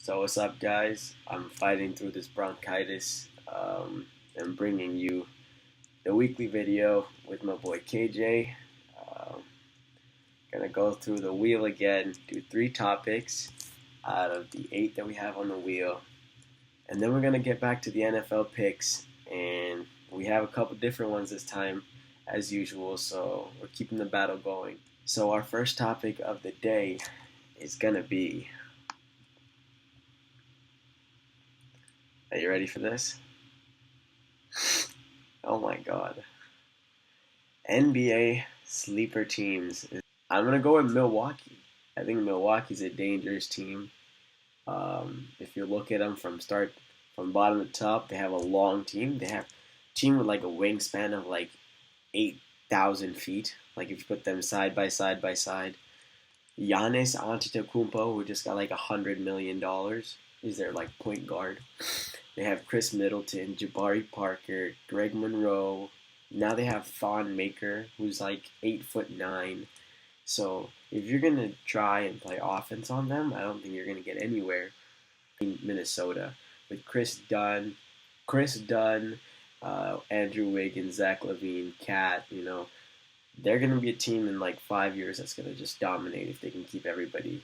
So what's up, guys? I'm fighting through this bronchitis and bringing you the weekly video with my boy KJ. Um, gonna go through the wheel again, do 3 topics out of the 8 that we have on the wheel, and then we're gonna get back to the NFL picks, and we have a couple different ones this time, as usual. So we're keeping the battle going. So our first topic of the day is gonna be. Are you ready for this? Oh my god. NBA sleeper teams. I'm going to go with Milwaukee. I think Milwaukee's a dangerous team. If you look at them from bottom to top, they have a long team. They have a team with like a wingspan of like 8,000 feet. Like if you put them side by side by side. Giannis Antetokounmpo, who just got like $100 million, is their like point guard. They have Chris Middleton, Jabari Parker, Greg Monroe. Now they have Thon Maker, who's like 8'9". So if you're gonna try and play offense on them, I don't think you're gonna get anywhere in Minnesota with Chris Dunn, Andrew Wiggins, Zach LaVine, Cat. They're gonna be a team in like 5 years that's gonna just dominate if they can keep everybody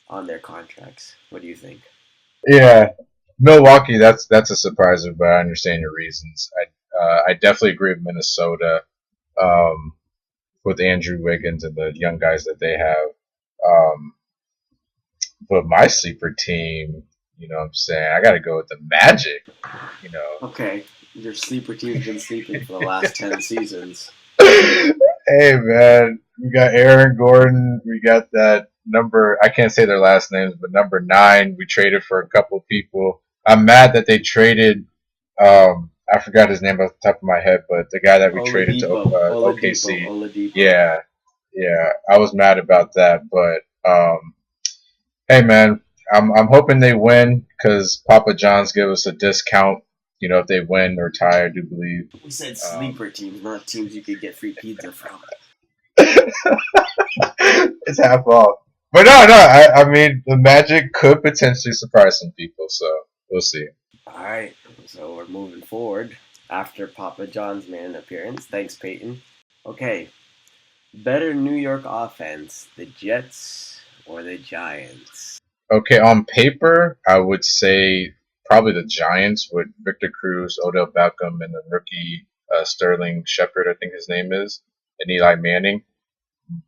on their contracts. What do you think? Yeah, Milwaukee. That's a surprise, but I understand your reasons. I definitely agree with Minnesota um, with Andrew Wiggins and the young guys that they have. Um, but my sleeper team, what I'm saying, I got to go with the Magic. You know, Okay, your sleeper team's been sleeping for the last 10 seasons. hey man, we got Aaron Gordon. We got that number. I can't say their last names, but number 9. We traded for a couple people. I'm mad that they traded. I forgot his name off the top of my head, but the guy that we traded to OKC. Oladipo. Yeah, yeah. I was mad about that, but hey man, I'm hoping they win because Papa John's give us a discount. If they win or tie, I do believe. We said sleeper teams, not teams you could get free pizza from. It's half off. But no. I mean, the Magic could potentially surprise some people, so we'll see. Alright, so we're moving forward after Papa John's made an appearance. Thanks, Peyton. Okay, better New York offense, the Jets or the Giants? Okay, on paper, I would say probably the Giants with Victor Cruz, Odell Beckham, and the rookie Sterling Shepard, I think his name is, and Eli Manning.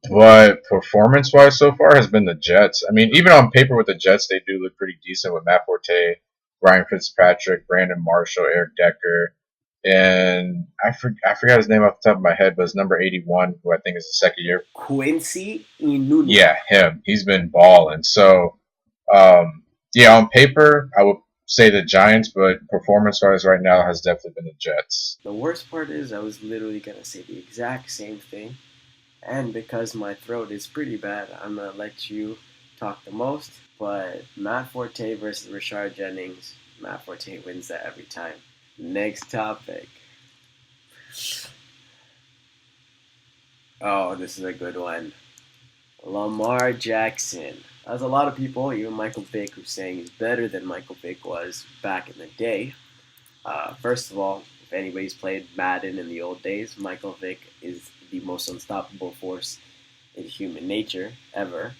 But performance-wise, so far has been the Jets. I mean, even on paper with the Jets, they do look pretty decent with Matt Forte, Ryan Fitzpatrick, Brandon Marshall, Eric Decker, and I forgot his name off the top of my head, but it's number 81, who I think is the second year. Quincy Enunwa. Yeah, him. He's been balling. So, yeah, on paper, I would say the Giants, but performance-wise right now has definitely been the Jets. The worst part is I was literally going to say the exact same thing. And because my throat is pretty bad, I'm going to let you talk the most. But Matt Forte versus Rashard Jennings, Matt Forte wins that every time. Next topic. Oh, this is a good one. Lamar Jackson. There's a lot of people, even Michael Vick, who's saying he's better than Michael Vick was back in the day. First of all, if anybody's played Madden in the old days, Michael Vick is the most unstoppable force in human nature ever,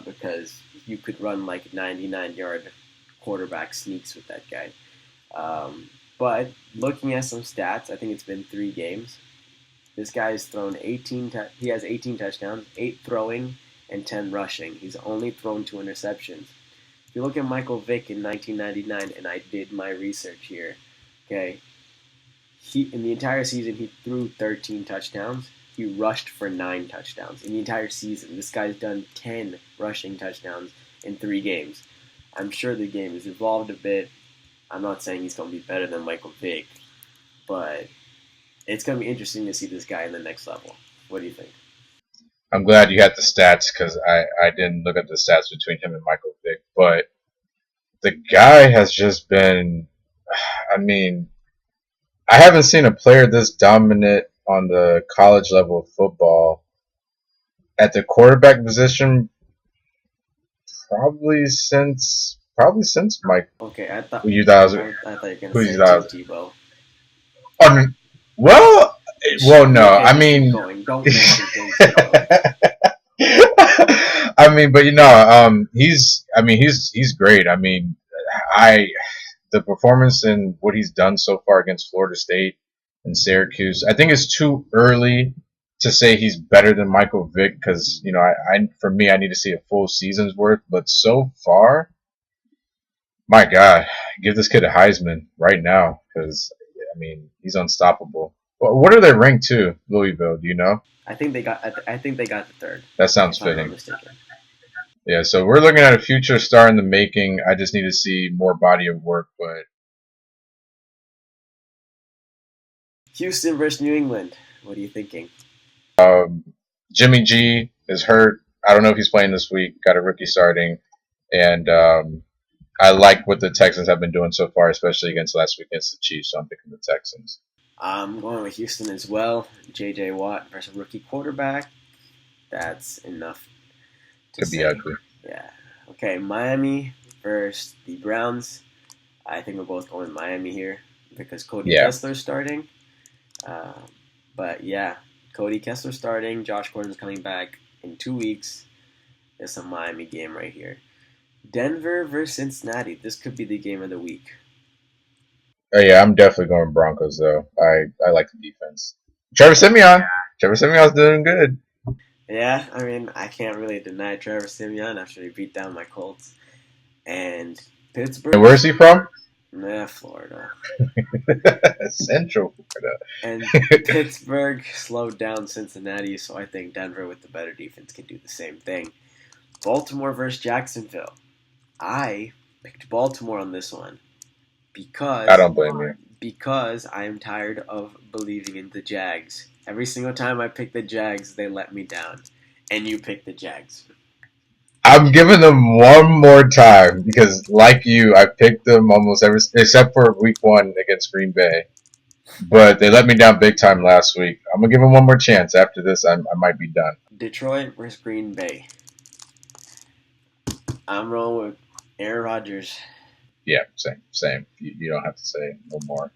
because you could run like 99-yard quarterback sneaks with that guy. But looking at some stats, I think it's been 3 games. This guy has thrown 18. He has 18 touchdowns, 8 throwing, and 10 rushing. He's only thrown 2 interceptions. If you look at Michael Vick in 1999, and I did my research here, okay, in the entire season he threw 13 touchdowns. He rushed for 9 touchdowns in the entire season. This guy's done 10 rushing touchdowns in 3 games. I'm sure the game has evolved a bit. I'm not saying he's going to be better than Michael Vick, but it's going to be interesting to see this guy in the next level. What do you think? I'm glad you had the stats because I didn't look at the stats between him and Michael Vick, but the guy has just been, I mean, I haven't seen a player this dominant on the college level of football at the quarterback position probably since probably since Mike. Okay, I thought Who you thought was, I thought you were gonna who you say thought Tim was, Tebow. I mean, well, no. Okay, I just keep mean, going. Don't mention Tim Tebow. I mean, but he's great. I mean, I the performance and what he's done so far against Florida State and Syracuse. I think it's too early to say he's better than Michael Vick because for me, I need to see a full season's worth. But so far, my God, give this kid a Heisman right now because I mean he's unstoppable. What are they ranked to, Louisville? Do you know? I think they got the third, That sounds if I'm not fitting. mistaken. Yeah, so we're looking at a future star in the making. I just need to see more body of work, but Houston versus New England. What are you thinking? Jimmy G is hurt. I don't know if he's playing this week. Got a rookie starting, and I like what the Texans have been doing so far, especially against last week against the Chiefs. So I'm picking the Texans. I'm going with Houston as well. J.J. Watt versus rookie quarterback. That's enough to Could be say. ugly. Yeah. Okay, Miami versus the Browns. I think we're both going Miami here because Cody Yeah. Kessler's starting. Uh, but yeah, Cody Kessler starting. Josh Gordon's coming back in 2 weeks. It's a Miami game right here. Denver versus Cincinnati. This could be the game of the week. Oh yeah, I'm definitely going Broncos though. I like the defense. Trevor Simeon. Trevor Simeon's doing good. Yeah, I mean, I can't really deny Trevor Simeon after he beat down my Colts. And Pittsburgh. And where is he from? Nah, Florida. Central Florida. And Pittsburgh slowed down Cincinnati, so I think Denver with the better defense can do the same thing. Baltimore versus Jacksonville. I picked Baltimore on this one I don't blame you. because I am tired of believing in the Jags. Every single time I pick the Jags, they let me down. And you pick the Jags. I'm giving them one more time because, like you, I picked them almost every except for week 1 against Green Bay. But they let me down big time last week. I'm gonna give them one more chance. After this, I might be done. Detroit versus Green Bay. I'm rolling with Aaron Rodgers. Yeah, same. You don't have to say no more.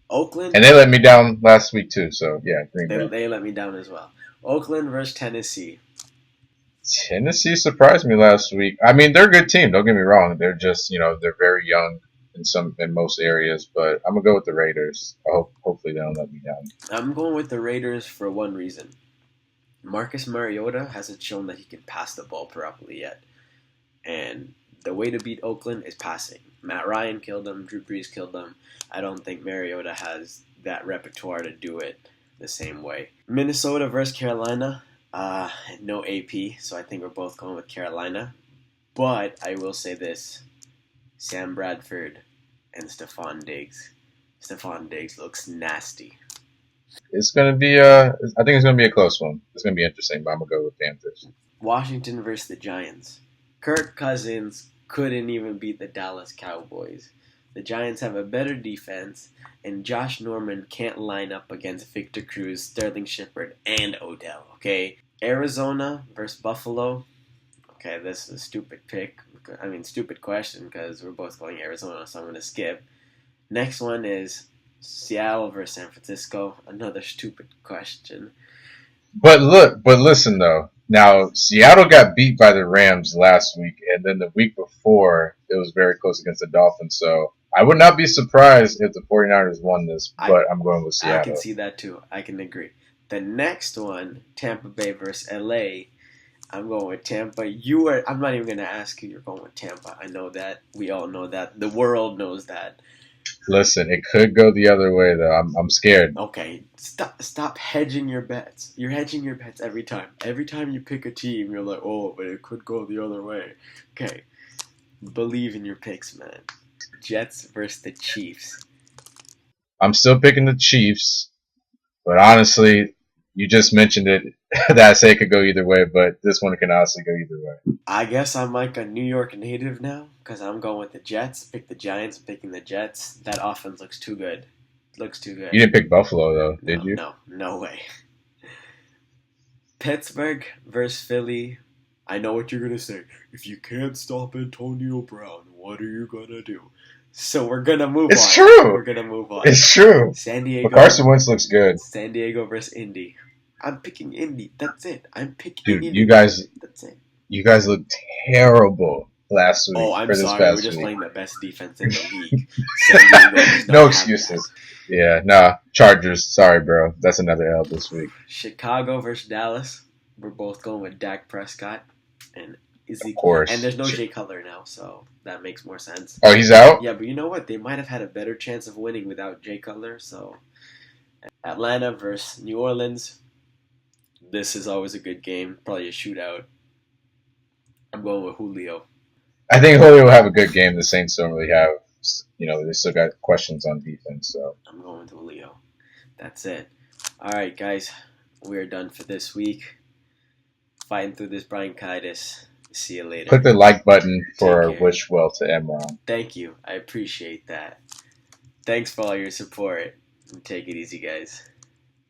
Oakland. And they let me down last week too. So yeah, Green Bay. They let me down as well. Oakland versus Tennessee. Tennessee surprised me last week. I mean, they're a good team. Don't get me wrong. They're just they're very young in most areas. But I'm gonna go with the Raiders. Hopefully they don't let me down. I'm going with the Raiders for one reason. Marcus Mariota hasn't shown that he can pass the ball properly yet. And the way to beat Oakland is passing. Matt Ryan killed them. Drew Brees killed them. I don't think Mariota has that repertoire to do it the same way. Minnesota versus Carolina. No AP, so I think we're both going with Carolina. But I will say this. Sam Bradford and Stephon Diggs. Stephon Diggs looks nasty. It's gonna be I think it's gonna be a close one. It's gonna be interesting, but I'm gonna go with Panthers. Washington versus the Giants. Kirk Cousins couldn't even beat the Dallas Cowboys. The Giants have a better defense, and Josh Norman can't line up against Victor Cruz, Sterling Shepard, and Odell, okay? Arizona versus Buffalo. Okay, this is a stupid pick. I mean, stupid question because we're both going Arizona, so I'm going to skip. Next one is Seattle versus San Francisco. Another stupid question. But listen though. Now Seattle got beat by the Rams last week, and then the week before it was very close against the Dolphins. So I would not be surprised if the 49ers won this, but I'm going with Seattle. I can see that too. I can agree. The next one, Tampa Bay versus LA. I'm going with Tampa. I'm not even going to ask you. You're going with Tampa. I know that. We all know that. The world knows that. Listen, it could go the other way though. I'm scared. Okay, stop hedging your bets. You're hedging your bets every time. Every time you pick a team, you're like, oh, but it could go the other way. Okay, believe in your picks, man. Jets versus the Chiefs. I'm still picking the Chiefs, but honestly, you just mentioned it. That I say it could go either way, but this one can honestly go either way. I guess I'm like a New York native now because I'm going with the Jets. Pick the Giants. Picking the Jets. That offense looks too good. Looks too good. You didn't pick Buffalo though, did you? No way. Pittsburgh versus Philly. I know what you're gonna say. If you can't stop Antonio Brown, what are you gonna do? So we're gonna move It's on. true. We're gonna move on. It's true. San But Diego. Carson Wentz looks good. San Diego versus Indy. I'm picking Indy. That's it. I'm picking Dude, Indy. you guys That's it. looked terrible last week. Oh, I'm for this sorry. past We're just week. playing the best defense in the league. San Diego does not No have excuses. that. Yeah, nah. Chargers. Sorry, bro. That's another L this week. Chicago versus Dallas. We're both going with Dak Prescott and Ezekiel. Of course. And there's no Jay Cutler now, so that makes more sense. Oh, he's out? Yeah, but you know what? They might have had a better chance of winning without Jay Cutler. So Atlanta versus New Orleans. This is always a good game. Probably a shootout. I'm going with Julio. I think Julio will have a good game. The Saints don't really have, they still got questions on defense. So I'm going with Julio. That's it. All right, guys. We are done for this week. Fighting through this bronchitis. See you later. click the like button for Take care. Wish Well to Emron. Thank you. I appreciate that. Thanks for all your support. Take it easy, guys.